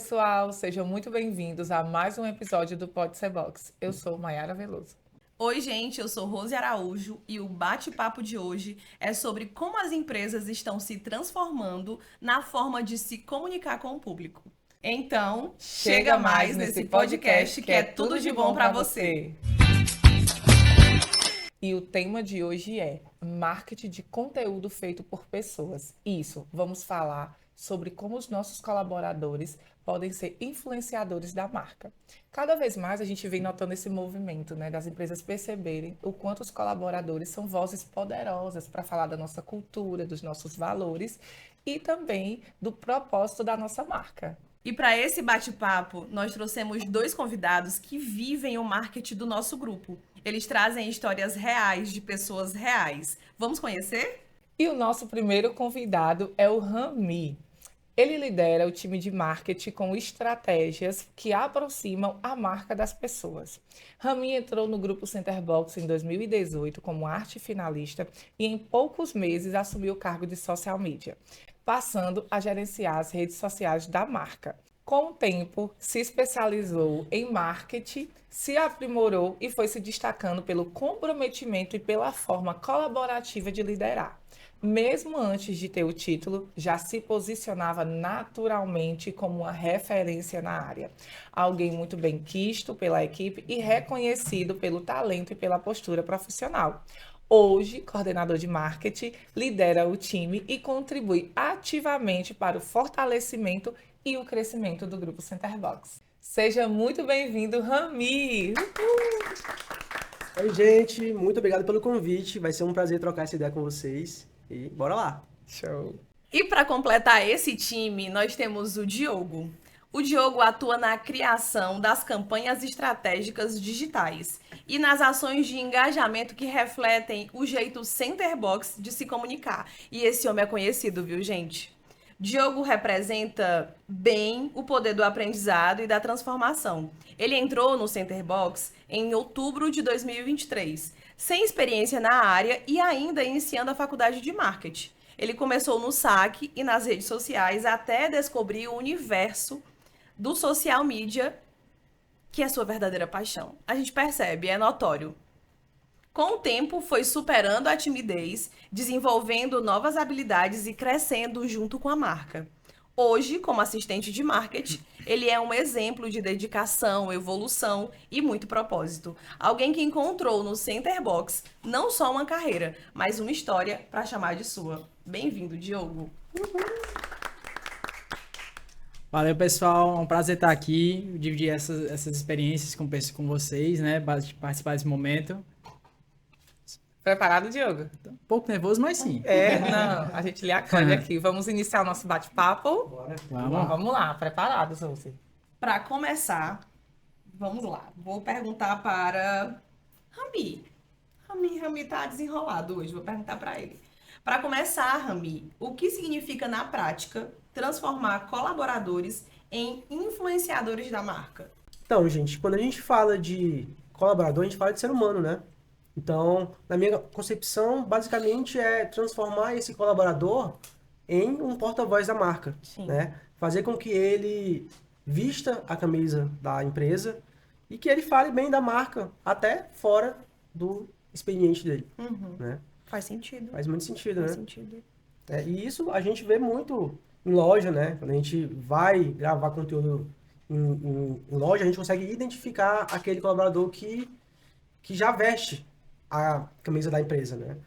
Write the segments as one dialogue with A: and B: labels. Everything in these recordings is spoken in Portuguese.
A: pessoal, sejam muito bem-vindos a mais um episódio do Pode Ser Box. Eu sou Mayara Veloso.
B: Oi, gente, eu sou Rose Araújo e o bate-papo de hoje é sobre como as empresas estão se transformando na forma de se comunicar com o público. Então, chega mais nesse podcast que é tudo de bom para você.
A: E o tema de hoje é marketing de conteúdo feito por pessoas. Isso, vamos falar sobre como os nossos colaboradores podem ser influenciadores da marca. Cada vez mais a gente vem notando esse movimento, né, das empresas perceberem o quanto os colaboradores são vozes poderosas para falar da nossa cultura, dos nossos valores e também do propósito da nossa marca.
B: E para esse bate-papo, nós trouxemos dois convidados que vivem o marketing do nosso grupo. Eles trazem histórias reais de pessoas reais. Vamos conhecer?
A: E o nosso primeiro convidado é o Rami. Ele lidera o time de marketing com estratégias que aproximam a marca das pessoas. Rami entrou no grupo Centerbox em 2018 como arte finalista e em poucos meses assumiu o cargo de social media, passando a gerenciar as redes sociais da marca. Com o tempo, se especializou em marketing, se aprimorou e foi se destacando pelo comprometimento e pela forma colaborativa de liderar. Mesmo antes de ter o título, já se posicionava naturalmente como uma referência na área. Alguém muito bem quisto pela equipe e reconhecido pelo talento e pela postura profissional. Hoje, coordenador de marketing, lidera o time e contribui ativamente para o fortalecimento e o crescimento do Grupo Centerbox. Seja muito bem-vindo, Rami!
C: Oi, gente, muito obrigado pelo convite. Vai ser um prazer trocar essa ideia com vocês. E bora lá!
A: Show!
B: E para completar esse time, nós temos o Diogo. O Diogo atua na criação das campanhas estratégicas digitais e nas ações de engajamento que refletem o jeito Centerbox de se comunicar. E esse homem é conhecido, viu, gente? Diogo representa bem o poder do aprendizado e da transformação. Ele entrou no Centerbox em outubro de 2023, sem experiência na área e ainda iniciando a faculdade de marketing. Ele começou no saque e nas redes sociais até descobrir o universo do social media, que é sua verdadeira paixão. A gente percebe, é notório. Com o tempo, foi superando a timidez, desenvolvendo novas habilidades e crescendo junto com a marca. Hoje, como assistente de marketing, ele é um exemplo de dedicação, evolução e muito propósito. Alguém que encontrou no Centerbox não só uma carreira, mas uma história para chamar de sua. Bem-vindo, Diogo.
D: Valeu, pessoal. É um prazer estar aqui, dividir essas experiências com vocês, né? Participar desse momento.
A: Preparado, Diogo?
D: Um pouco nervoso, mas sim.
A: Não, a gente lhe acolhe aqui. Vamos iniciar o nosso bate-papo?
C: Bora.
A: Vamos lá, preparados, Rose?
B: Para começar, vamos lá. Vou perguntar para Rami. Rami tá desenrolado hoje, vou perguntar para ele. Para começar, Rami, o que significa na prática transformar colaboradores em influenciadores da marca?
C: Então, gente, quando a gente fala de colaborador, a gente fala de ser humano, né? Então, na minha concepção, basicamente é transformar esse colaborador em um porta-voz da marca, né? Fazer com que ele vista a camisa da empresa e que ele fale bem da marca, até fora do expediente dele, né?
B: Faz sentido.
C: Faz muito sentido, né?
B: Faz sentido.
C: E isso a gente vê muito em loja, né? Quando a gente vai gravar conteúdo em loja, a gente consegue identificar aquele colaborador que já veste a camisa da empresa, né?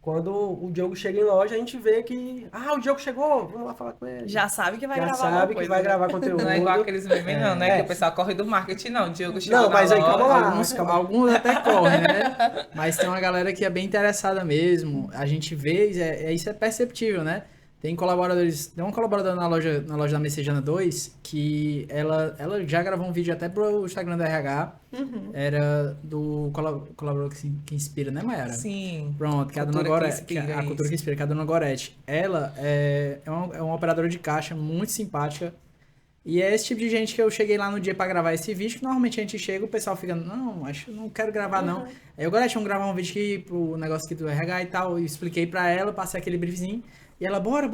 C: Quando o Diogo chega em loja, a gente vê que... o Diogo chegou, vamos lá falar com ele.
B: Já sabe que vai
C: Já
B: gravar
C: sabe
B: alguma
C: que
B: coisa,
C: vai
B: né?
C: gravar conteúdo.
A: Não é igual aqueles memes, não, né?
C: É.
A: Que o pessoal corre do marketing, não. Diogo chegou
C: Não, mas
A: na
C: aí, calma
A: loja.
C: lá.
D: Alguns até correm, né? Mas tem uma galera que é bem interessada mesmo. A gente vê, isso é perceptível, né? Tem colaboradores, tem uma colaboradora na loja da Messejana 2 que ela já gravou um vídeo até pro Instagram da RH. Era do colaborador que inspira, né, Mayara?
A: Sim.
D: Pronto, que é a Dona
A: Cultura que
D: Gorete.
A: inspira,
D: A cultura que inspira, que é a Dona Gorete. Ela é uma operadora de caixa muito simpática. E é esse tipo de gente que eu cheguei lá no dia pra gravar esse vídeo, que normalmente a gente chega, o pessoal fica, não, acho que não quero gravar, não. Aí eu, Gorete, vamos gravar um vídeo aqui pro negócio aqui do RH e tal. Eu expliquei pra ela, passei aquele briefzinho. E ela, bora,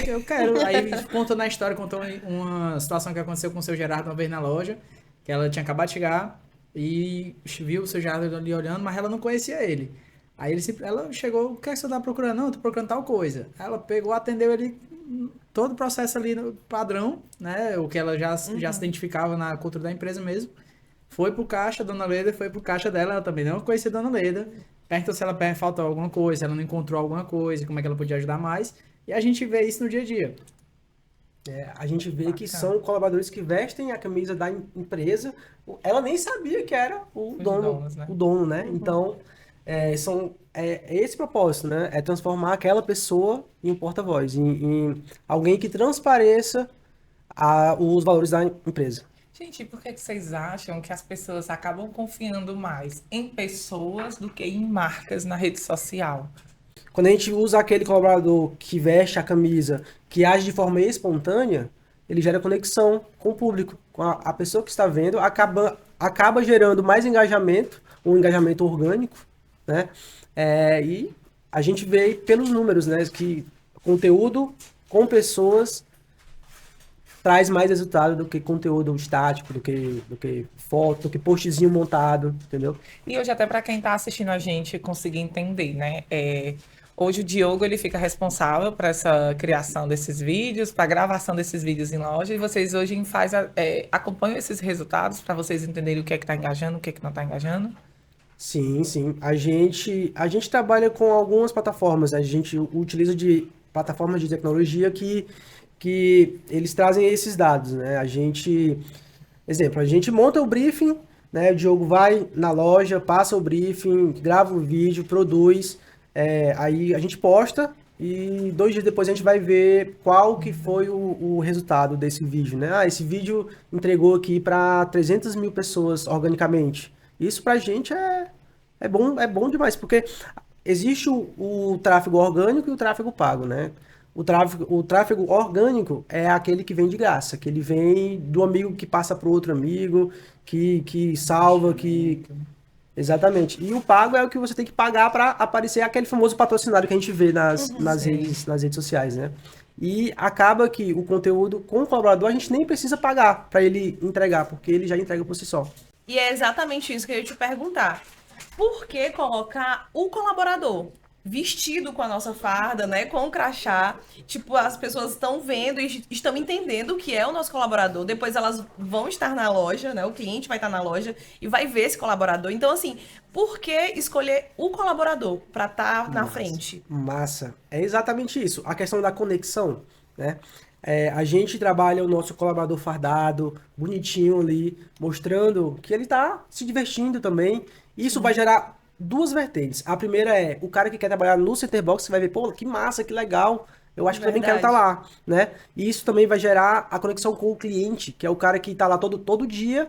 D: eu quero. Aí contou na história, contou uma situação que aconteceu com o seu Gerardo uma vez na loja, que ela tinha acabado de chegar e viu o seu Gerardo ali olhando, mas ela não conhecia ele. Aí ela chegou, o que é que você tá procurando? Não, eu tô procurando tal coisa. Aí ela pegou, atendeu ele, todo o processo ali no padrão, né? O que ela já se identificava na cultura da empresa mesmo. Foi pro caixa, Dona Leda foi pro caixa dela, ela também não conhecia a Dona Leda. Perguntou se ela faltou alguma coisa, se ela não encontrou alguma coisa, como é que ela podia ajudar mais. E a gente vê isso no dia a dia.
C: A gente vê que
A: Bacana.
C: são colaboradores que vestem a camisa da empresa. Ela nem sabia que era o
A: Os
C: dono,
A: donos, né?
C: o dono, né? Então, é esse propósito, né? É transformar aquela pessoa em um porta-voz, em alguém que transpareça os valores da empresa.
A: Gente, por que que vocês acham que as pessoas acabam confiando mais em pessoas do que em marcas na rede social?
C: Quando a gente usa aquele colaborador que veste a camisa, que age de forma espontânea, ele gera conexão com o público, com a pessoa que está vendo, acaba gerando mais engajamento, um engajamento orgânico, né? E a gente vê pelos números, né, que conteúdo com pessoas traz mais resultado do que conteúdo estático, do que foto, do que postzinho montado, entendeu?
A: E hoje até para quem está assistindo a gente conseguir entender, né? Hoje o Diogo ele fica responsável para essa criação desses vídeos, para a gravação desses vídeos em loja, e vocês hoje acompanham esses resultados para vocês entenderem o que é que está engajando, o que é que não está engajando?
C: Sim, sim. A gente trabalha com algumas plataformas. A gente utiliza de plataformas de tecnologia que eles trazem esses dados, né? Exemplo, a gente monta o briefing, né? O Diogo vai na loja, passa o briefing, grava o vídeo, produz, aí a gente posta e 2 dias depois a gente vai ver qual que foi o resultado desse vídeo, né? Esse vídeo entregou aqui para 300 mil pessoas organicamente. Isso pra gente é bom demais, porque existe o tráfego orgânico e o tráfego pago, né? O tráfego orgânico é aquele que vem de graça, que ele vem do amigo que passa para o outro amigo, que salva, que... Exatamente. E o pago é o que você tem que pagar para aparecer aquele famoso patrocinado que a gente vê nas
A: Sim.
C: redes sociais, né? E acaba que o conteúdo com o colaborador a gente nem precisa pagar para ele entregar, porque ele já entrega por si só.
B: E é exatamente isso que eu ia te perguntar. Por que colocar o colaborador vestido com a nossa farda, né, com o crachá? Tipo, as pessoas estão vendo e estão entendendo que é o nosso colaborador. Depois elas vão estar na loja, né? O cliente vai estar na loja e vai ver esse colaborador. Então, assim, por que escolher o colaborador para estar na frente?
C: Massa. É exatamente isso. A questão da conexão, né? A gente trabalha o nosso colaborador fardado, bonitinho ali, mostrando que ele tá se divertindo também. Isso vai gerar duas vertentes. A primeira é o cara que quer trabalhar no Centerbox, você vai ver, pô, que massa, que legal. Eu acho que também quero estar
B: Verdade.
C: lá, né? E isso também vai gerar a conexão com o cliente, que é o cara que tá lá todo dia,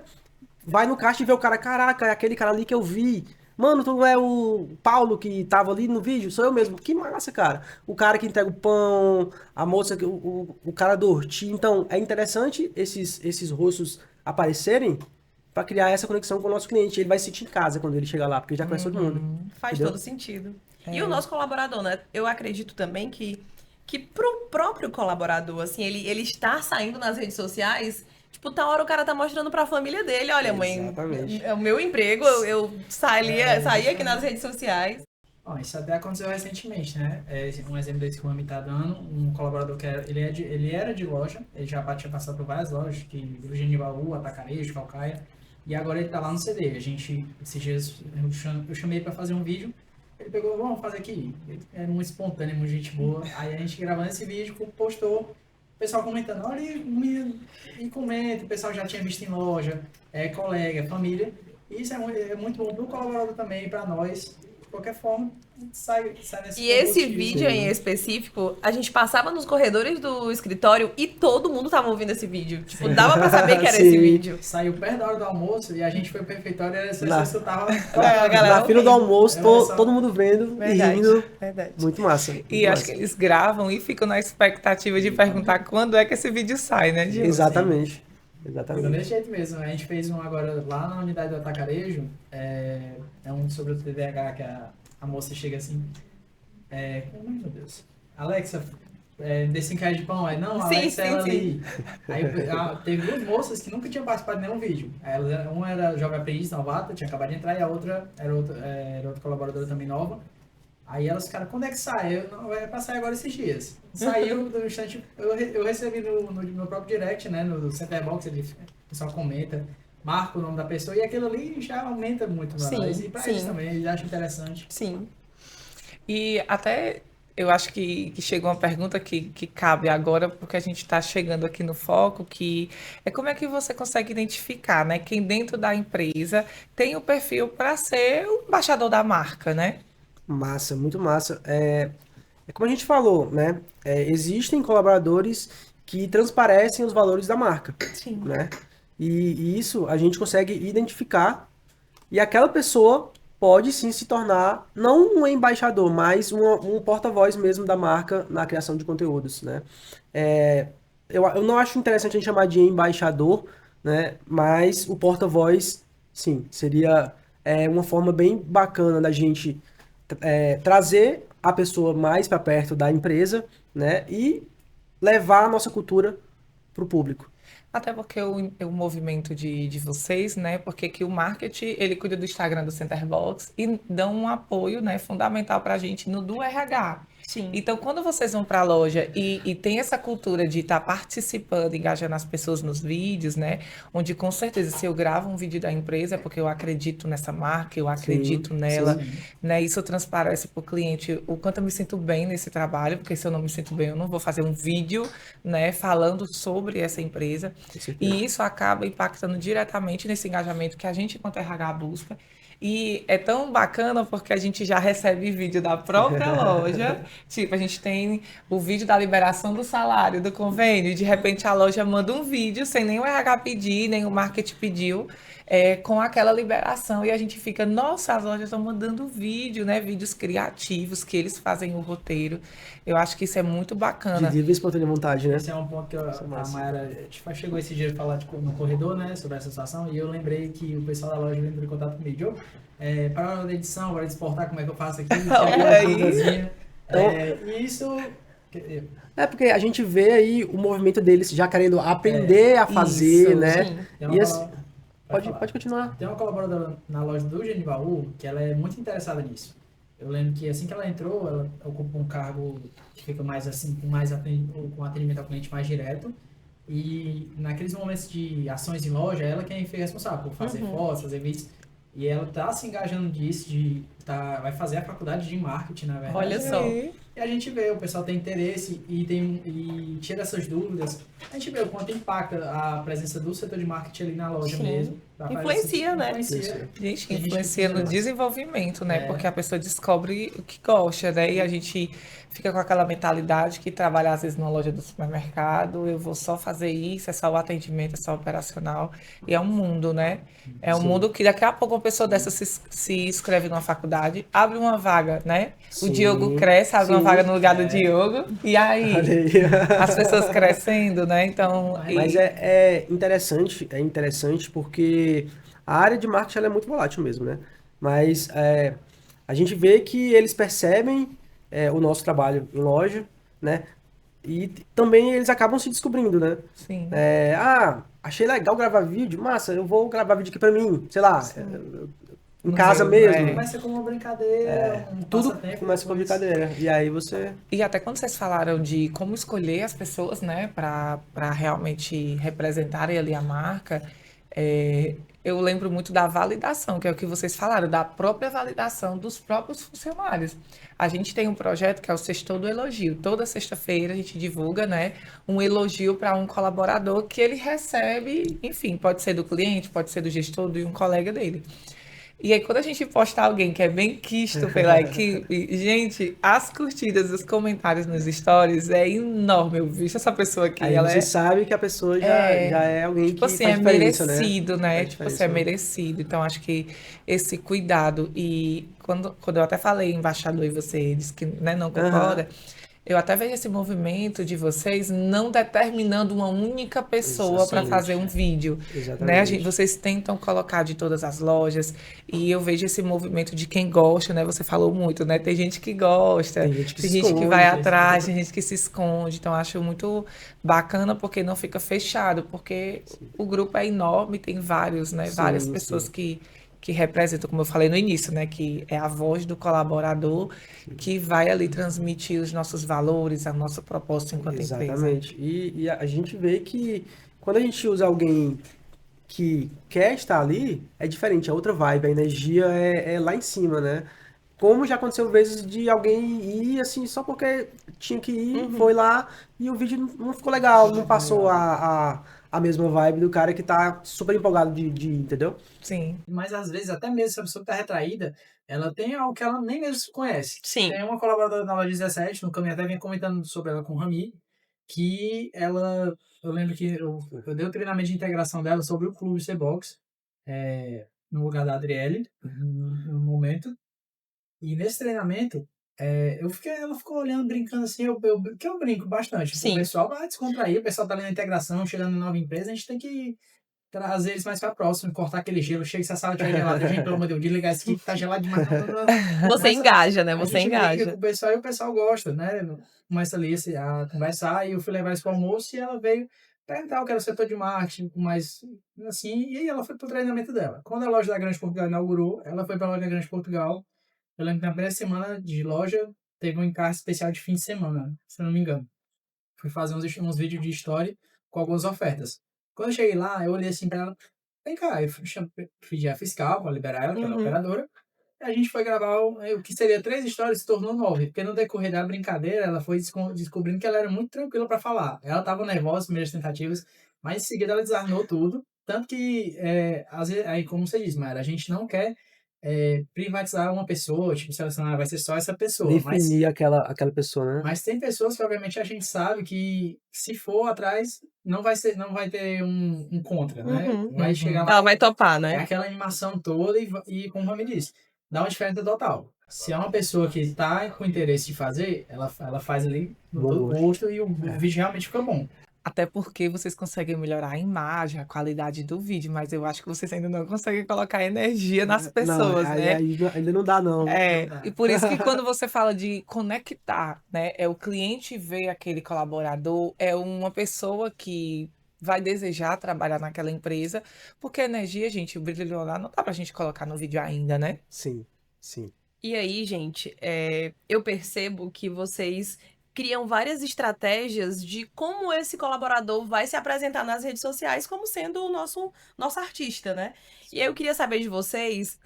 C: vai no caixa e vê o cara, caraca, é aquele cara ali que eu vi. Mano, tu não é o Paulo que tava ali no vídeo? Sou eu mesmo. Que massa, cara. O cara que entrega o pão, a moça, o cara do Horti. Então, é interessante esses rostos aparecerem para criar essa conexão com o nosso cliente. Ele vai se sentir em casa quando ele chegar lá, porque ele já conhece todo mundo.
B: Faz
C: Entendeu?
B: todo sentido. E o nosso colaborador, né? Eu acredito também que pro próprio colaborador, assim, ele estar saindo nas redes sociais, tipo, tá hora o cara tá mostrando pra família dele, olha, mãe,
C: Exatamente.
B: é o meu emprego, eu saí aqui nas redes sociais.
D: Bom, isso até aconteceu recentemente, né? Um exemplo desse que o Rami tá dando, um colaborador que ele era de loja, ele já tinha passado por várias lojas, que Virgínia de Baú, Atacarejo, Calcaia, e agora ele tá lá no CD. Esses dias, eu chamei ele pra fazer um vídeo, ele pegou, vamos fazer aqui. Ele é muito espontâneo, muito gente boa. Aí a gente gravando esse vídeo, postou, o pessoal comentando, olha, e comenta, o pessoal já tinha visto em loja, colega, família. E isso é muito bom pro colaborador também, pra nós. De qualquer forma, sai nesse
B: E esse
D: combustível.
B: vídeo em específico, a gente passava nos corredores do escritório e todo mundo tava ouvindo esse vídeo. Tipo, dava pra saber que era esse
C: Sim.
B: vídeo.
D: Saiu perto da hora do almoço e a gente foi pro refeitório e era só
C: Lá.
D: escutava.
B: A galera
C: Na fila do
B: ouvindo.
C: almoço,
D: Olha só.
C: todo mundo vendo
B: Verdade,
C: e rindo.
B: verdade.
C: Muito massa.
A: E
C: muito
A: acho
C: massa.
A: que eles gravam e ficam na expectativa de perguntar quando é que esse vídeo sai, né, Diogo?
C: Exatamente.
D: Então,
C: Exatamente.
D: desse jeito mesmo. A gente fez um agora lá na unidade do Atacarejo. Um sobre o TDAH que a moça chega assim. Meu Deus. Alexa, desse encaixe de pão. Aí, não, a
B: Sim,
D: Alexa,
B: sim,
D: ela
B: sim.
D: ali. Aí teve duas moças que nunca tinham participado de nenhum vídeo. Aí uma era jovem aprendiz, novata, tinha acabado de entrar, e a outra era outra colaboradora também nova. Aí elas ficaram, quando é que sai? Eu, não, vai pra sair agora esses dias. Saiu do instante, eu recebi no meu próprio direct, né, no Centerbox, o pessoal comenta, marca o nome da pessoa, e aquilo ali já aumenta muito pra
B: Sim,
D: nós. E pra
B: sim.
D: eles também, eles acham interessante.
B: Sim.
A: E até eu acho que chegou uma pergunta que cabe agora, porque a gente está chegando aqui no foco, que é como é que você consegue identificar, né, quem dentro da empresa tem o perfil para ser o embaixador da marca, né?
C: Massa, muito massa. É como a gente falou, né? Existem colaboradores que transparecem os valores da marca,
A: Sim.
C: né? E isso a gente consegue identificar e aquela pessoa pode sim se tornar não um embaixador, mas um porta-voz mesmo da marca na criação de conteúdos, né? Eu não acho interessante a gente chamar de embaixador, né? Mas o porta-voz, sim, seria uma forma bem bacana da gente trazer a pessoa mais para perto da empresa, né? E levar a nossa cultura para o público.
A: Até porque o movimento de vocês, né? Porque que o marketing, ele cuida do Instagram do Centerbox e dão um apoio, né, fundamental para a gente no do RH.
B: Sim.
A: Então, quando vocês vão para a loja e tem essa cultura de estar participando, engajando as pessoas nos vídeos, né? Onde com certeza, se eu gravo um vídeo da empresa, é porque eu acredito nessa marca, eu
C: Sim,
A: acredito nela,
D: sim.
A: né? Isso transparece para o cliente o quanto eu me sinto bem nesse trabalho, porque se eu não me sinto bem, eu não vou fazer um vídeo, né, falando sobre essa empresa.
C: Com certeza.
A: E isso acaba impactando diretamente nesse engajamento que a gente, enquanto RH, busca. E é tão bacana porque a gente já recebe vídeo da própria loja. Tipo, a gente tem o vídeo da liberação do salário, do convênio, e de repente a loja manda um vídeo sem nem o RH pedir, nem o marketing pediu, com aquela liberação. E a gente fica, nossa, as lojas estão mandando vídeo, né? Vídeos criativos que eles fazem o roteiro. Eu acho que isso é muito
C: De
A: bacana.
C: livre e espontânea vontade, né?
D: Esse é um ponto que a
C: massa.
D: Mayara chegou esse dia a falar no corredor, né, sobre essa situação, e eu lembrei que o pessoal da loja entrou em contato comigo. Diogo, para a hora da edição, para exportar, como é que eu faço aqui? Tinha
A: Olha
D: algumas
A: aí.
D: duvidazinhas. E isso...
C: Porque a gente vê aí o movimento deles já querendo aprender a fazer,
A: isso,
C: né?
B: sim.
D: Tem uma
C: E assim,
D: colo-
C: pode
D: falar.
C: continuar.
D: Tem uma colaboradora na loja do Genibaú que ela é muito interessada nisso. Eu lembro que assim que ela entrou, ela ocupa um cargo que fica mais assim, com atendimento ao cliente mais direto. E naqueles momentos de ações em loja, ela quem fica responsável por fazer fotos, fazer vídeos. E ela tá se engajando nisso, vai fazer a faculdade de marketing, na verdade.
B: Olha só.
D: E a gente vê, o pessoal tem interesse e tira essas dúvidas. A gente vê o quanto impacta a presença do setor de marketing ali na loja
B: Sim.
D: mesmo.
B: Influencia, né?
D: Influencia.
A: Gente,
D: Tem gente
A: influencia
D: que
A: no
D: precisa.
A: desenvolvimento, né?
D: É.
A: Porque a pessoa descobre o que gosta, né? E a gente fica com aquela mentalidade que trabalha às vezes numa loja do supermercado, eu vou só fazer isso, é só o atendimento, é só operacional. E é um mundo, né? É um
C: Sim.
A: mundo que daqui a pouco uma pessoa dessa se inscreve numa faculdade, abre uma vaga, né? O
C: Sim.
A: Diogo cresce, abre uma
C: Sim.
A: vaga no lugar do Diogo, e aí
C: Olha aí.
A: as pessoas crescendo, né? Então,
C: Mas é interessante porque a área de marketing ela é muito volátil mesmo, né? Mas a gente vê que eles percebem o nosso trabalho em loja, né? E também eles acabam se descobrindo, né?
A: sim.
C: Achei legal gravar vídeo, massa, eu vou gravar vídeo aqui pra mim, sei lá, em
A: No
C: casa
A: meu,
C: mesmo.
D: Começa como uma brincadeira, um
C: Tudo
D: passatempo.
C: começa com
D: depois-
C: brincadeira. E aí você.
A: E até quando vocês falaram de como escolher as pessoas, né, para realmente representarem ali a marca, eu lembro muito da validação, que é o que vocês falaram, da própria validação dos próprios funcionários. A gente tem um projeto que é o Sextou do Elogio. Toda sexta-feira a gente divulga, né, um elogio para um colaborador que ele recebe, enfim, pode ser do cliente, pode ser do gestor, de um colega dele. E aí, quando a gente posta alguém que é bem quisto pela equipe, gente, as curtidas, os comentários nos stories é enorme. Eu vi essa pessoa aqui,
C: Aí
A: ela
C: você
A: é,
C: sabe que a pessoa já é alguém
A: tipo
C: que
A: assim,
C: faz
A: é
C: diferença,
A: merecido, né?
C: Faz
A: Tipo assim, é
C: diferença, né?
A: merecido. Então, acho que esse cuidado, e quando eu até falei embaixador e você disse que, né, não concorda, Eu até vejo esse movimento de vocês não determinando uma única pessoa para fazer um
C: Exatamente.
A: vídeo, né?
C: Exatamente.
A: Vocês tentam colocar de todas as lojas e eu vejo esse movimento de quem gosta, né? Você falou muito, né? Tem gente que gosta,
C: Tem gente que
A: tem
C: se
A: gente que vai
C: esconde.
A: atrás, tem gente que se esconde. Então, eu acho muito bacana porque não fica fechado, porque o grupo é enorme, tem vários, né? Várias
C: Sim,
A: pessoas
C: sim,
A: que representam, como eu falei no início, né? Que é a voz do colaborador
C: sim.
A: que vai ali transmitir os nossos valores, a nossa proposta enquanto empresa.
C: Exatamente. E a gente vê que quando a gente usa alguém que quer estar ali, é diferente, é outra vibe, a energia é lá em cima, né? Como já aconteceu vezes de alguém ir assim, só porque tinha que ir, foi lá e o vídeo não ficou legal, não passou a mesma vibe do cara que tá super empolgado de ir, entendeu?
A: Sim,
D: Mas às vezes, até mesmo se a pessoa que tá retraída, ela tem algo que ela nem mesmo conhece.
B: Sim.
D: Tem uma colaboradora na loja 17, no caminho até vinha comentando sobre ela com o Rami, que ela, eu lembro que eu dei o treinamento de integração dela sobre o Clube C-Box, no lugar da Adriele, no momento. E nesse treinamento, ela ficou olhando, brincando assim, que eu brinco bastante. O
B: Sim.
D: pessoal vai descontrair, o pessoal tá ali na integração, chegando em nova empresa, a gente tem que trazer eles mais pra próximo, cortar aquele gelo. Chega se a sala estiver gelada, gente, pelo amor de Deus, desligar isso aqui que tá gelado demais. Não, não, não.
B: Você
D: Começa,
B: engaja, né?
D: a
B: Você
D: gente brinca com
B: engaja.
D: o pessoal e o pessoal gosta, né? Começa ali a conversar e eu fui levar isso pro almoço e ela veio perguntar o que era o setor de marketing, mas assim, e aí ela foi pro treinamento dela. Quando a loja da Grande Portugal inaugurou, ela foi pra loja da Grande Portugal. Eu lembro que na primeira semana de loja teve um encarte especial de fim de semana, se eu não me engano. Fui fazer uns vídeos de história com algumas ofertas. Quando eu cheguei lá, eu olhei assim pra ela, vem cá, pedi a fiscal para liberar ela, que ela é operadora, e a gente foi gravar o que seria 3 histórias, se tornou 9, porque no decorrer da brincadeira, ela foi descobrindo que ela era muito tranquila para falar. Ela estava nervosa nas primeiras tentativas, mas em seguida ela desarmou tudo, tanto que, às vezes, aí, como você diz, Mayra, a gente não quer privatizar uma pessoa, tipo, selecionar, vai ser só essa pessoa,
C: Definir aquela pessoa, né?
D: mas tem pessoas que, obviamente, a gente sabe que se for atrás, não vai ter um contra, né? Vai chegar lá,
B: Ela vai topar,
D: é
B: né?
D: aquela animação toda e como o Rami disse, dá uma diferença total. Se é uma pessoa que está com interesse de fazer, ela faz ali no
C: Bom
D: todo
C: gosto.
D: gosto e o vídeo realmente fica bom.
A: até porque vocês conseguem melhorar a imagem, a qualidade do vídeo, mas eu acho que vocês ainda não conseguem colocar energia nas
C: Não,
A: pessoas, né?
C: ainda não dá, não.
A: E por isso que quando você fala de conectar, né, é o cliente ver aquele colaborador, é uma pessoa que vai desejar trabalhar naquela empresa, porque a energia, gente, o brilho lá não dá pra gente colocar no vídeo ainda, né?
C: Sim, sim.
B: E aí, gente, eu percebo que vocês criam várias estratégias de como esse colaborador vai se apresentar nas redes sociais como sendo o nosso artista, né? E aí eu queria saber de vocês,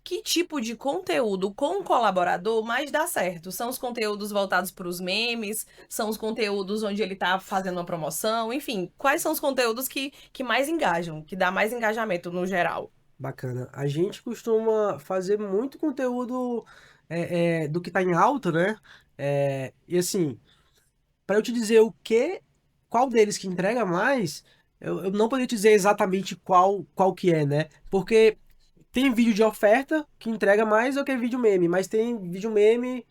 B: que tipo de conteúdo com o colaborador mais dá certo? São os conteúdos voltados para os memes? São os conteúdos onde ele está fazendo uma promoção? Enfim, quais são os conteúdos que mais engajam, que dá mais engajamento no geral?
C: Bacana. A gente costuma fazer muito conteúdo do que tá em alta, né? E assim, para eu te dizer qual deles que entrega mais, eu não poderia te dizer exatamente qual que é, né? Porque tem vídeo de oferta que entrega mais do que vídeo meme, mas tem vídeo meme,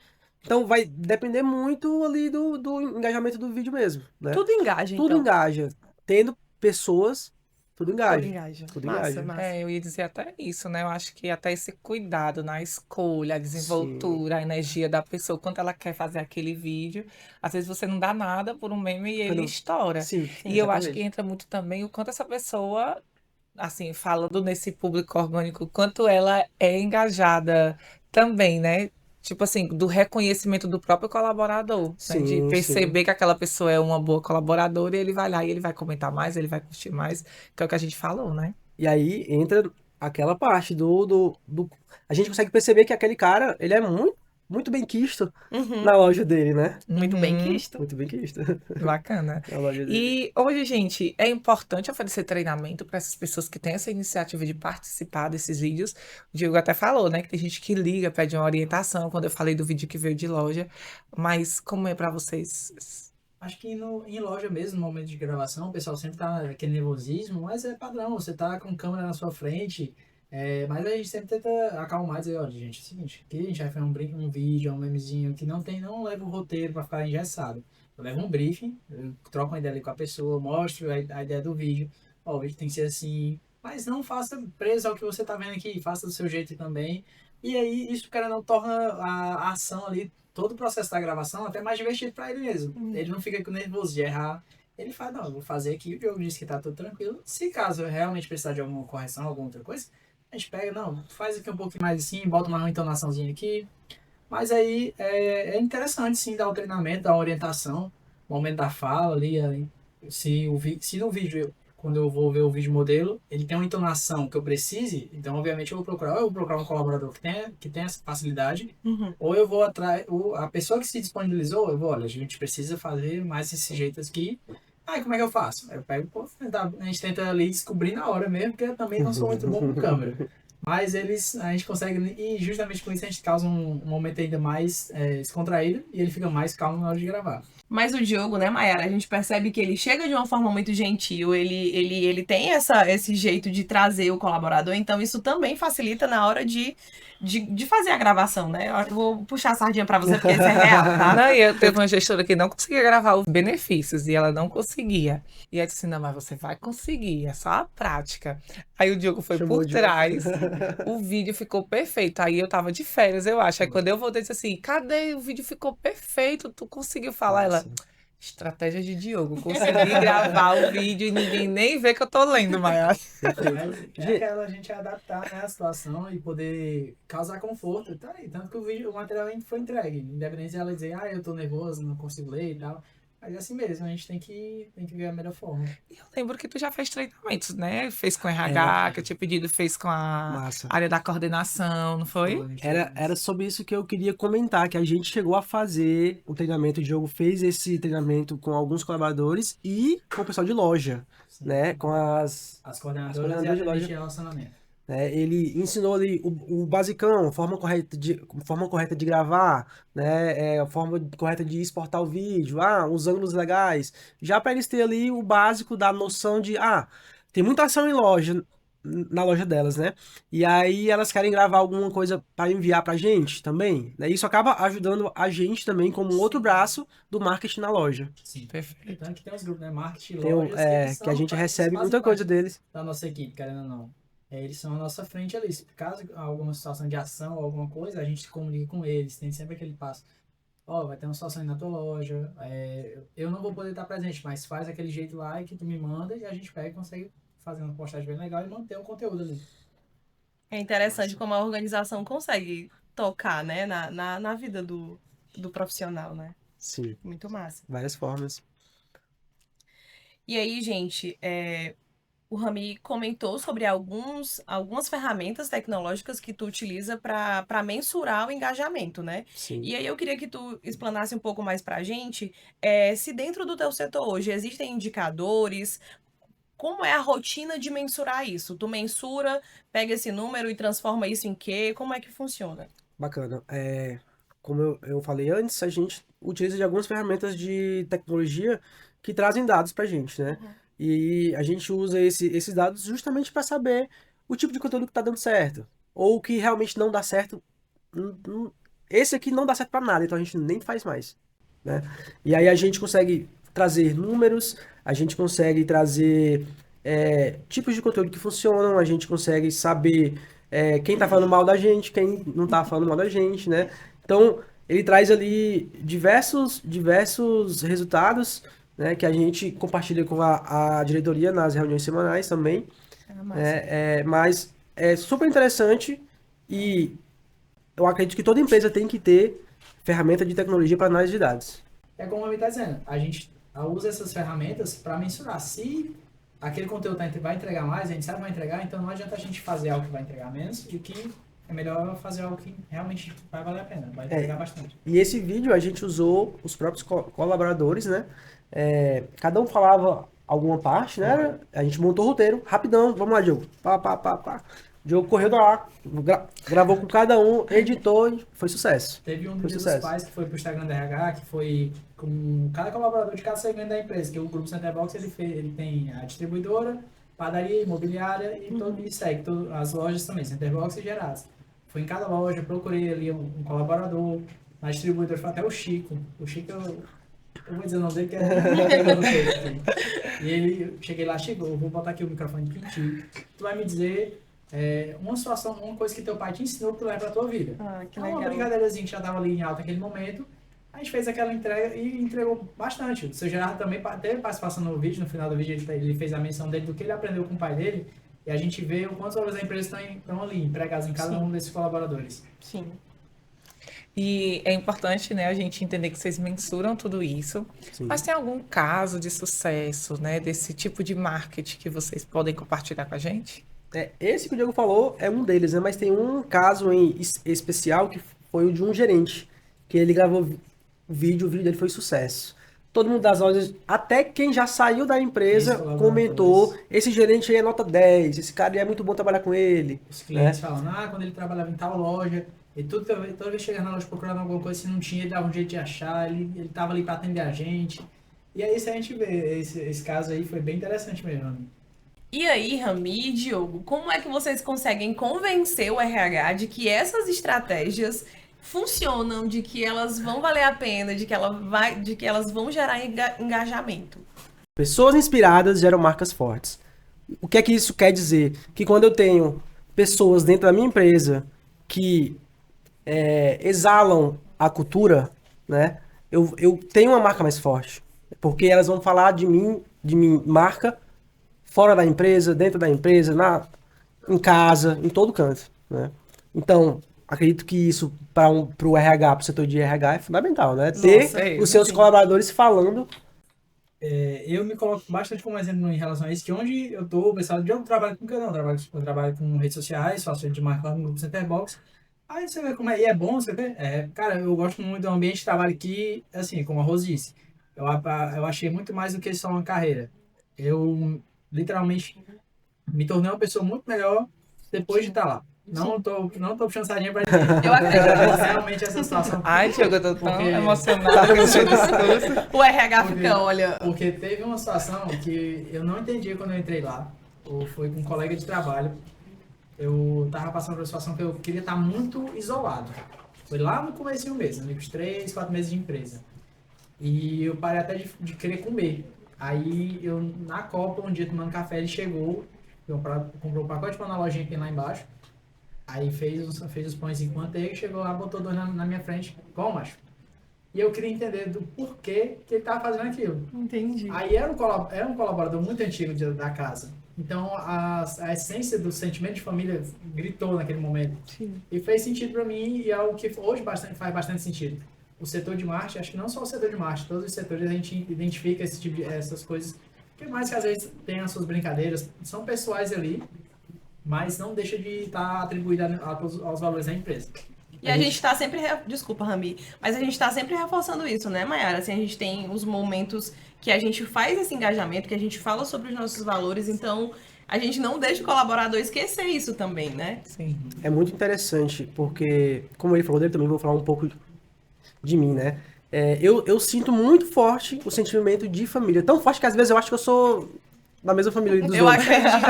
C: então vai depender muito ali do engajamento do vídeo mesmo, né?
B: Tudo engaja,
C: Tudo
B: então.
C: engaja. Tendo pessoas, tudo
B: Tudo
C: engaja.
B: engaja.
C: Tudo
B: Massa,
C: engaja.
B: massa.
A: Eu ia dizer até isso, né? Eu acho que até esse cuidado na escolha, a
C: Sim,
A: desenvoltura, a energia da pessoa, quando ela quer fazer aquele vídeo, às vezes você não dá nada por um meme e ele
C: não.
A: estoura.
C: Sim,
A: E eu acho que
C: exatamente.
A: entra muito também o quanto essa pessoa, assim, falando nesse público orgânico, o quanto ela é engajada também, né? Tipo assim, do reconhecimento do próprio colaborador, né? De
C: Sim, sim.
A: perceber que aquela pessoa é uma boa colaboradora e ele vai lá e ele vai comentar mais, ele vai curtir mais, que é o que a gente falou, né?
C: E aí entra aquela parte do. A gente consegue perceber que aquele cara, ele é muito, muito bem quisto
B: Uhum.
C: na loja dele, né?
B: Muito bem
A: Uhum.
B: quisto.
C: Muito bem quisto
A: Bacana.
C: na loja dele.
A: E hoje, gente, é importante oferecer treinamento para essas pessoas que têm essa iniciativa de participar desses vídeos. O Diego até falou, né, que tem gente que liga, pede uma orientação, quando eu falei do vídeo que veio de loja. Mas como é para vocês?
D: Acho que em loja mesmo, no momento de gravação, o pessoal sempre tá aquele nervosismo, mas é padrão, você tá com câmera na sua frente, Mas a gente sempre tenta acalmar e dizer, olha, gente, é o seguinte, aqui a gente vai fazer um vídeo, um memezinho que não leva o roteiro pra ficar engessado. Eu levo um briefing, eu troco uma ideia ali com a pessoa, mostro a ideia do vídeo. Ó, o vídeo tem que ser assim, mas não faça preso ao que você tá vendo aqui, faça do seu jeito também. E aí, isso, cara, não torna a ação ali, todo o processo da gravação até mais divertido pra ele mesmo. Ele não fica com nervoso de errar. Ele fala, não, eu vou fazer aqui, o jogo diz que tá tudo tranquilo. Se caso eu realmente precisar de alguma correção, alguma outra coisa, a gente pega, não, faz aqui um pouquinho mais assim, bota uma entonaçãozinha aqui. Mas aí é interessante sim dar o treinamento, dar uma orientação, o momento da fala ali. Se no vídeo, quando eu vou ver o vídeo modelo, ele tem uma entonação que eu precise, então obviamente eu vou procurar um colaborador que tenha essa facilidade, ou eu vou atrás, a pessoa que se disponibilizou, eu vou, olha, a gente precisa fazer mais esse jeito aqui. Aí como é que eu faço? Eu pego, pô, a gente tenta ali descobrir na hora mesmo, porque eu também não sou muito bom com câmera. Mas a gente consegue, e justamente com isso a gente causa um momento ainda mais descontraído e ele fica mais calmo na hora de gravar.
B: Mas o Diogo, né, Mayara, a gente percebe que ele chega de uma forma muito gentil, ele tem esse jeito de trazer o colaborador, então isso também facilita na hora de fazer a gravação, né? Eu vou puxar a sardinha pra você, porque isso é real, tá?
A: Não, e eu teve uma gestora que não conseguia gravar os benefícios, e ela não conseguia. E aí disse, não, mas você vai conseguir, é só a prática. Aí o Diogo foi
C: Chamou
A: por
C: de
A: trás, o vídeo ficou perfeito. Aí eu tava de férias, eu acho. Aí quando eu voltei, disse assim, cadê? O vídeo ficou perfeito, tu conseguiu falar? Ela, estratégia de Diogo, consegui gravar o vídeo e ninguém nem vê que eu tô lendo, Maia.
D: Mas é aquela a gente adaptar, né, a situação e poder causar conforto. Tá aí, tanto que o material foi entregue. Independente de ela dizer, eu tô nervoso, não consigo ler e tal. Mas é assim mesmo, a gente tem que ver a melhor forma.
A: E eu lembro que tu já fez treinamentos, né? Fez com o RH, que eu tinha pedido, fez com a
C: Massa.
A: área da coordenação, não foi?
C: Era sobre isso que eu queria comentar, que a gente chegou a fazer o treinamento, o Diogo fez esse treinamento com alguns colaboradores e com o pessoal de loja, né? Com as
D: coordenadoras e
C: coordenadoras de
D: a
C: loja.
D: de relacionamento.
C: Ele ensinou ali o basicão, forma correta de gravar, né? A forma correta de exportar o vídeo, os ângulos legais. Já para eles terem ali o básico da noção de, tem muita ação em loja, na loja delas, né? E aí elas querem gravar alguma coisa para enviar pra gente também, né? Isso acaba ajudando a gente também como um outro braço do marketing na loja.
D: Sim.
A: Perfeito.
D: Então aqui tem os grupos, né? Marketing,
C: Tem
D: lojas, eles
C: que a gente
D: são
C: recebe
D: fazem
C: muita coisa
D: parte
C: deles.
D: da nossa equipe, querendo ou não. Eles são a nossa frente ali. Se caso alguma situação de ação ou alguma coisa, a gente se comunica com eles. Tem sempre aquele passo. Vai ter uma situação aí na tua loja. Eu não vou poder estar presente, mas faz aquele jeito lá que tu me manda e a gente pega e consegue fazer uma postagem bem legal e manter o conteúdo ali.
B: É interessante como a organização consegue tocar, né, na vida do profissional, né?
C: Sim,
B: Muito massa.
C: várias formas.
B: E aí, gente, o Rami comentou sobre algumas ferramentas tecnológicas que tu utiliza para mensurar o engajamento, né?
C: Sim.
B: E aí eu queria que tu explanasse um pouco mais pra gente, se dentro do teu setor hoje existem indicadores, como é a rotina de mensurar isso? Tu mensura, pega esse número e transforma isso em quê? Como é que funciona?
C: Bacana. Como eu falei antes, a gente utiliza de algumas ferramentas de tecnologia que trazem dados pra gente, né? E a gente usa esses dados justamente para saber o tipo de conteúdo que tá dando certo. Ou o que realmente não dá certo. Esse aqui não dá certo para nada, então a gente nem faz mais, né? E aí a gente consegue trazer números, a gente consegue trazer tipos de conteúdo que funcionam, a gente consegue saber quem tá falando mal da gente, quem não tá falando mal da gente, né? Então, ele traz ali diversos resultados, né, que a gente compartilha com a diretoria nas reuniões semanais também. Mas é super interessante e eu acredito que toda empresa tem que ter ferramenta de tecnologia para análise de dados.
D: É como a Ami está dizendo, a gente usa essas ferramentas para mensurar se aquele conteúdo vai entregar mais, a gente sabe que vai entregar, então não adianta a gente fazer algo que vai entregar menos e que é melhor fazer algo que realmente vai valer a pena, vai entregar bastante.
C: E esse vídeo a gente usou os próprios colaboradores, né? Cada um falava alguma parte, né? A gente montou o roteiro, rapidão, vamos lá, Diogo. Pá. O Diogo correu da lá, gravou com cada um, editou e foi sucesso.
D: Teve um dos pais que foi pro Instagram da RH, que foi com cada colaborador de cada segmento da empresa, que o Grupo Centerbox ele tem a distribuidora, padaria, imobiliária e segue as lojas também, Centerbox e Gerasa. Fui em cada loja, procurei ali um colaborador, na distribuidora foi até o Chico. O Chico, eu vou dizer o nome dele, que é e ele, cheguei lá, Chico, eu vou botar aqui o microfone contigo. Tu vai me dizer uma situação, uma coisa que teu pai te ensinou que tu leva pra tua vida.
B: Que
D: Uma
B: legal.
D: brincadeirazinha que já tava ali em alta naquele momento. A gente fez aquela entrega e entregou bastante. O seu Gerardo também teve participação no vídeo, no final do vídeo ele fez a menção dele do que ele aprendeu com o pai dele. E a gente vê o quanto os valores da empresa estão ali, empregados em cada um desses colaboradores.
B: Sim.
A: E é importante, né, a gente entender que vocês mensuram tudo isso.
C: Sim.
A: Mas tem algum caso de sucesso, né, desse tipo de marketing que vocês podem compartilhar com a gente?
C: Esse que o Diego falou é um deles, né? Mas tem um caso em especial que foi o de um gerente, que ele gravou o vídeo dele foi sucesso. Todo mundo das lojas, até quem já saiu da empresa,
D: Isso,
C: comentou,
D: colaboradores.
C: esse gerente aí é nota 10, esse cara aí é muito bom trabalhar com ele.
D: Os clientes falam, quando ele trabalhava em tal loja, e toda vez que chegava na loja procurando alguma coisa, se não tinha, ele dava um jeito de achar, ele tava ali para atender a gente. E é isso que a gente vê, esse caso aí foi bem interessante mesmo.
B: E aí, Rami e Diogo, como é que vocês conseguem convencer o RH de que essas estratégias funcionam, de que elas vão valer a pena, de que elas vão gerar engajamento?
C: Pessoas inspiradas geram marcas fortes. O que é que isso quer dizer? Que quando eu tenho pessoas dentro da minha empresa que exalam a cultura, né? Eu tenho uma marca mais forte. Porque elas vão falar de mim marca, fora da empresa, dentro da empresa, em casa, em todo canto, né? Então, acredito que isso para o RH, para o setor de RH é fundamental, né? Ter os seus colaboradores falando.
D: Eu me coloco bastante como exemplo em relação a isso, que onde eu tô, o pessoal de eu trabalho com canal, eu trabalho com redes sociais, faço rede de marca lá no grupo Centerbox. Aí você vê como é, e é bom, você vê? Cara, eu gosto muito do ambiente de trabalho aqui, assim, como a Rose disse. Eu achei muito mais do que só uma carreira. Eu, literalmente, me tornei uma pessoa muito melhor depois de estar lá. Não tô puxando sardinha pra ninguém.
B: Eu acredito.
D: Realmente essa situação.
A: Ai, Diogo, eu tô tão
D: Porque-
A: emocionada com esse discurso.
B: O RH
D: Porque-
B: fica, olha...
D: Porque teve uma situação que eu não entendi quando eu entrei lá. Ou foi com um colega de trabalho. Eu tava passando por uma situação que eu queria estar muito isolado. Foi lá no comecinho mesmo, uns 3, 4 meses de empresa. E eu parei até de querer comer. Aí eu, na Copa, um dia tomando café, ele chegou, comprou um pacote de pão na lojinha que tem lá embaixo. Aí fez os pães em manteiga, chegou lá, botou dois na minha frente. Bom, macho. E eu queria entender do porquê que ele tava fazendo aquilo.
B: Entendi.
D: Aí era um colaborador muito antigo da casa. Então a essência do sentimento de família gritou naquele momento.
B: Sim.
D: E fez sentido para mim e é algo que hoje faz bastante sentido. O setor de marketing, acho que não só o setor de marketing, todos os setores a gente identifica essas coisas. Por mais que às vezes tenham as suas brincadeiras, são pessoais ali, mas não deixa de estar atribuída aos valores da empresa.
B: E a gente tá sempre... Desculpa, Rami. Mas a gente tá sempre reforçando isso, né, Mayara? Assim, a gente tem os momentos que a gente faz esse engajamento, que a gente fala sobre os nossos valores, então a gente não deixa o colaborador esquecer isso também, né?
A: Sim.
C: É muito interessante, porque, como ele falou dele, também vou falar um pouco de mim, né? Eu sinto muito forte o sentimento de família. Tão forte que às vezes eu acho que eu sou da mesma família dos
B: Eu
C: outros.
B: acredito.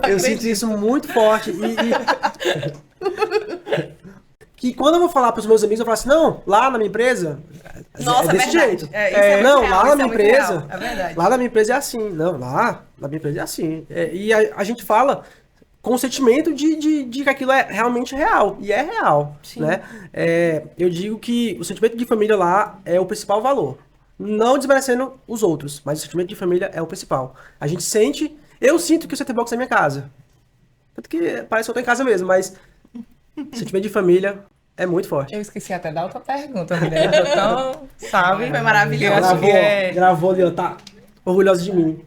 C: Eu sinto isso muito forte. Que quando eu vou falar para os meus amigos, eu falo assim, não, lá na minha empresa
B: Nossa,
C: é desse
B: verdade.
C: jeito.
B: Isso é muito
C: Não,
B: real,
C: lá na
B: isso
C: minha
B: é muito
C: empresa,
B: real, é verdade.
C: lá na minha empresa é assim. Não, lá na minha empresa é assim. E a gente fala com o sentimento de que aquilo é realmente real. E é real,
B: Sim.
C: né? Eu digo que o sentimento de família lá é o principal valor. Não desmerecendo os outros, mas o sentimento de família é o principal. A gente sente... Eu sinto que o Centerbox é minha casa. Tanto que parece que eu tô em casa mesmo, mas o sentimento de família é muito forte.
A: Eu esqueci até da outra pergunta, né? Eu tô tão, sabe?
B: Foi maravilhoso.
A: Eu acho que
C: Gravou ali, ó, tá orgulhosa de mim.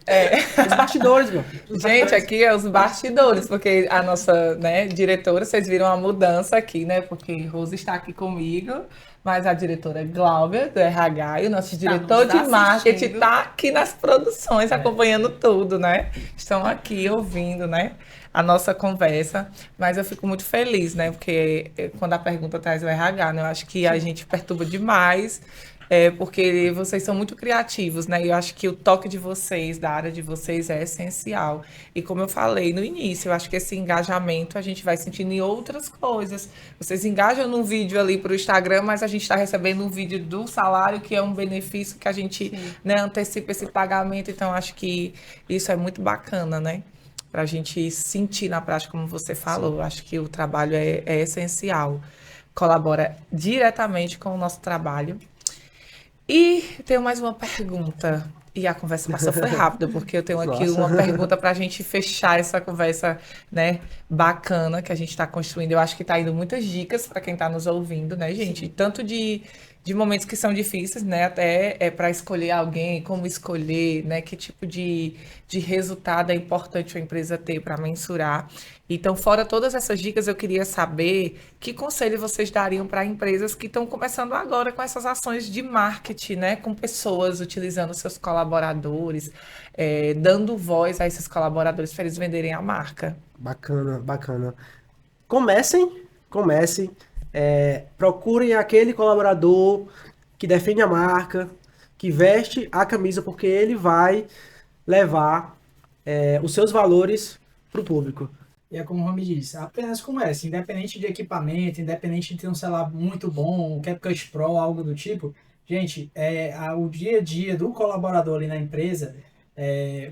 C: Os bastidores, meu.
A: Gente, aqui é os bastidores, porque a nossa, né, diretora, vocês viram a mudança aqui, né? Porque Rose está aqui comigo, mas a diretora Glauber, do RH, e o nosso diretor de
B: nos
A: marketing
B: assistindo.
A: está aqui nas produções, acompanhando tudo, né? Estão aqui ouvindo, né? A nossa conversa, mas eu fico muito feliz, né? Porque quando a pergunta traz o RH, né? Eu acho que a gente perturba demais porque vocês são muito criativos, né? E eu acho que o toque de vocês, da área de vocês, é essencial. E como eu falei no início, eu acho que esse engajamento a gente vai sentindo em outras coisas. Vocês engajam num vídeo ali para o Instagram, mas a gente está recebendo um vídeo do salário, que é um benefício que a gente, né, antecipa esse pagamento. Então, acho que isso é muito bacana, né? Para a gente sentir na prática, como você falou. Acho que o trabalho é essencial. Colabora diretamente com o nosso trabalho. E tenho mais uma pergunta. E a conversa passou foi rápida, porque eu tenho aqui
C: Nossa.
A: uma pergunta para a gente fechar essa conversa, né, bacana que a gente está construindo. Eu acho que está indo muitas dicas para quem está nos ouvindo, né, gente? Tanto de momentos que são difíceis, né, até para escolher alguém, como escolher, né, que tipo de resultado é importante a empresa ter para mensurar. Então, fora todas essas dicas, eu queria saber que conselho vocês dariam para empresas que estão começando agora com essas ações de marketing, né? Com pessoas utilizando seus colaboradores, dando voz a esses colaboradores para eles venderem a marca.
C: Bacana, bacana. Comecem. Procurem aquele colaborador que defende a marca, que veste a camisa, porque ele vai levar os seus valores para o público.
D: E é como o Rami disse, apenas comece, independente de equipamento, independente de ter um celular muito bom, um CapCut Pro, algo do tipo. Gente, o dia a dia do colaborador ali na empresa,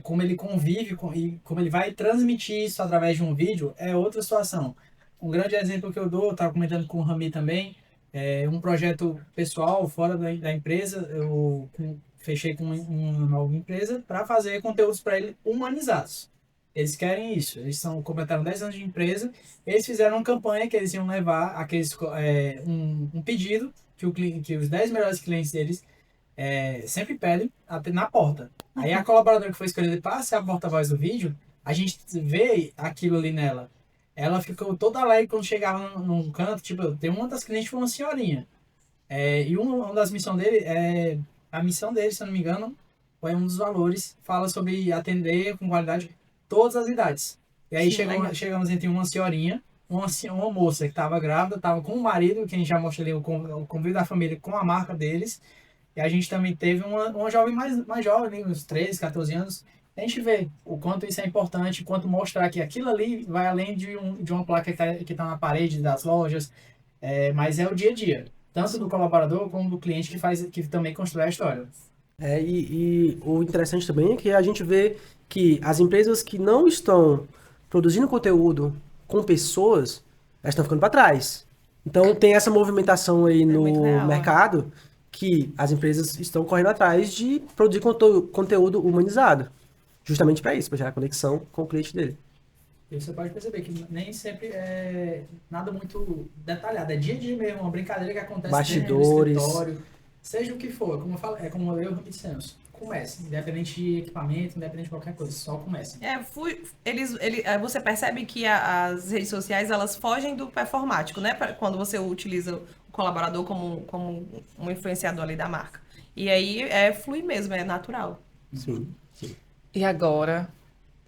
D: como ele convive e como ele vai transmitir isso através de um vídeo, é outra situação. Um grande exemplo que eu dou, eu estava comentando com o Rami também, um projeto pessoal fora da empresa, eu fechei com uma nova empresa para fazer conteúdos para ele humanizados. Eles querem isso, eles completaram 10 anos de empresa, eles fizeram uma campanha que eles iam levar um pedido que os 10 melhores clientes deles sempre pedem na porta. Aí a colaboradora que foi escolhida para ser a porta-voz do vídeo, a gente vê aquilo ali nela. Ela ficou toda alegre quando chegava num canto, tipo, tem uma das clientes que foi uma senhorinha. E uma das missões dele, a missão dele, se eu não me engano, foi um dos valores, fala sobre atender com qualidade todas as idades. E aí chegamos entre uma senhorinha, uma moça que estava grávida, estava com o marido, que a gente já mostra ali o convívio da família com a marca deles. E a gente também teve uma jovem mais jovem, uns 13, 14 anos. A gente vê o quanto isso é importante, quanto mostrar que aquilo ali vai além de uma placa que tá na parede das lojas, mas é o dia a dia, tanto do colaborador como do cliente que também constrói a história.
C: E o interessante também é que a gente vê que as empresas que não estão produzindo conteúdo com pessoas, elas estão ficando para trás. Então tem essa movimentação aí no
B: muito real,
C: mercado que as empresas estão correndo atrás de produzir conteúdo humanizado. Justamente para isso, para gerar conexão com o cliente dele.
D: E você pode perceber que nem sempre é nada muito detalhado, é dia a dia mesmo, uma brincadeira que acontece
C: Bastidores.
D: dentro do escritório, seja o que for, como eu e o Rami dissemos, comece, independente de equipamento, independente de qualquer coisa, só comece.
B: Você percebe que as redes sociais, elas fogem do performático, né? Quando você utiliza o colaborador como um influenciador ali da marca. E aí flui mesmo, é natural.
C: Sim.
A: E agora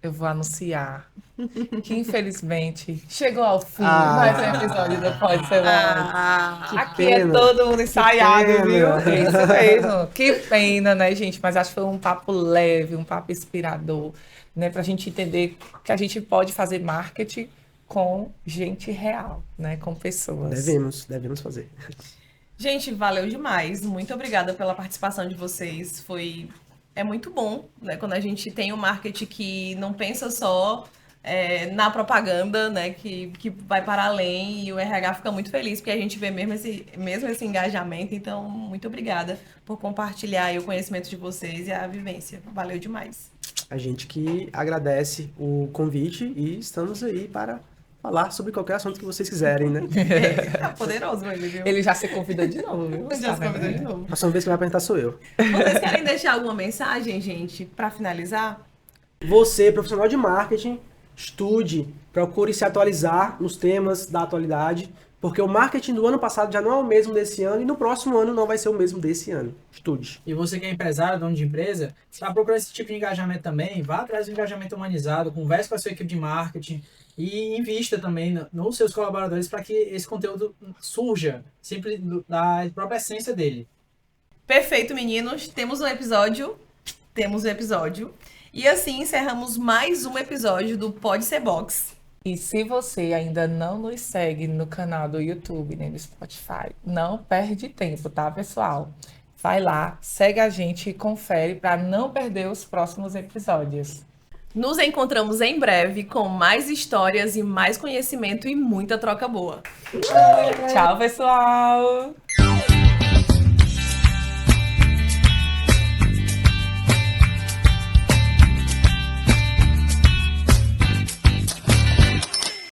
A: eu vou anunciar que, infelizmente, chegou ao fim mais um episódio do Pode Ser Mais. Aqui
C: pena.
A: é todo mundo ensaiado,
C: pena.
A: viu? Isso mesmo. Que pena, né, gente? Mas acho que foi um papo leve, um papo inspirador, né? Pra gente entender que a gente pode fazer marketing com gente real, né? Com pessoas.
C: Devemos fazer.
B: Gente, valeu demais. Muito obrigada pela participação de vocês. É muito bom, né? Quando a gente tem um marketing que não pensa só na propaganda, né? Que vai para além, e o RH fica muito feliz porque a gente vê mesmo esse engajamento. Então, muito obrigada por compartilhar aí o conhecimento de vocês e a vivência. Valeu demais.
C: A gente que agradece o convite e estamos aí para falar sobre qualquer assunto que vocês quiserem, né?
B: Tá poderoso ele, viu?
A: Ele já se convidou de novo, viu?
B: Já se convidou de novo.
C: A próxima vez que vai apresentar sou eu.
B: Vocês querem deixar alguma mensagem, gente, para finalizar?
C: Você, profissional de marketing, estude, procure se atualizar nos temas da atualidade, porque o marketing do ano passado já não é o mesmo desse ano e no próximo ano não vai ser o mesmo desse ano. Estude.
D: E você que é empresário, dono de empresa, está procurando esse tipo de engajamento também, vá atrás do engajamento humanizado, converse com a sua equipe de marketing e invista também nos seus colaboradores para que esse conteúdo surja sempre da própria essência dele.
B: Perfeito, meninos. Temos um episódio. E assim encerramos mais um episódio do Pode Ser Box.
A: E se você ainda não nos segue no canal do YouTube nem no Spotify, não perde tempo, tá, pessoal? Vai lá, segue a gente e confere para não perder os próximos episódios.
B: Nos encontramos em breve com mais histórias e mais conhecimento e muita troca boa.
A: Tchau, pessoal!